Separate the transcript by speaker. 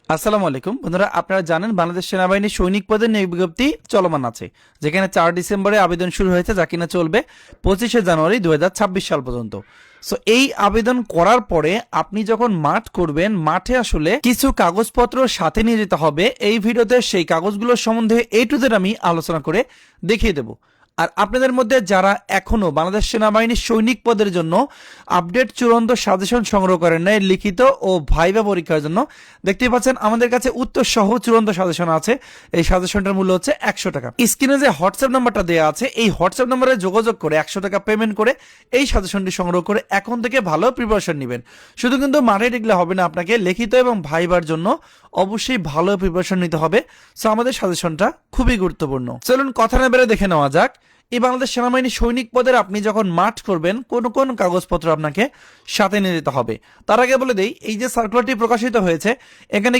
Speaker 1: আসসালামু আলাইকুম বন্ধুরা, আপনারা জানেন বাংলাদেশ সেনাবাহিনীর সৈনিক পদের নিয়োগ বিজ্ঞপ্তি চলমান আছে, যেখানে 4 ডিসেম্বরে আবেদন শুরু হয়েছে, যা কিনা চলবে 25 জানুয়ারি 2026 সাল পর্যন্ত। সো এই আবেদন করার পরে আপনি যখন মাঠ করবেন, মাঠে আসলে কিছু কাগজপত্র সাথে নিয়ে যেতে হবে। এই ভিডিওতে সেই কাগজগুলোর সম্বন্ধে টু জেড আমি আলোচনা করে দেখিয়ে দেবো। আর আপনাদের মধ্যে যারা এখনো বাংলাদেশ সেনাবাহিনীর সৈনিক পদের জন্য আপডেট চূড়ান্ত সাজেশন সংগ্রহ করেন নাই লিখিত ও ভাইভা পরীক্ষার জন্য, দেখতে পাচ্ছেন আমাদের কাছে উত্তর সহ চূড়ান্ত সাজেশন আছে। এই সাজেশনটার মূল্য হচ্ছে 100 টাকা। স্ক্রিনে যে হোয়াটসঅ্যাপ নাম্বারটা দেওয়া আছে, এই হোয়াটসঅ্যাপ নাম্বারে যোগাযোগ করে 100 টাকা পেমেন্ট করে এই সাজেশনটি সংগ্রহ করে এখন থেকে ভালো প্রিপারেশন নেবেন। শুধু কিন্তু মাঠে টিকলে হবে না, আপনাকে লিখিত এবং ভাইবার জন্য অবশ্যই ভালো প্রিপারেশন নিতে হবে। সো আমাদের সাজেশনটা খুবই গুরুত্বপূর্ণ। চলুন কথা না বেড়ে দেখে নেওয়া যাক, এই বাংলাদেশ সেনাবাহিনীর সৈনিক পদের আপনি যখন মাঠ করবেন কোন কোন কাগজপত্র আপনাকে সাথে নিয়ে যেতে হবে। তার আগে বলে দেই, এই যে সার্কুলারটি প্রকাশিত হয়েছে, এখানে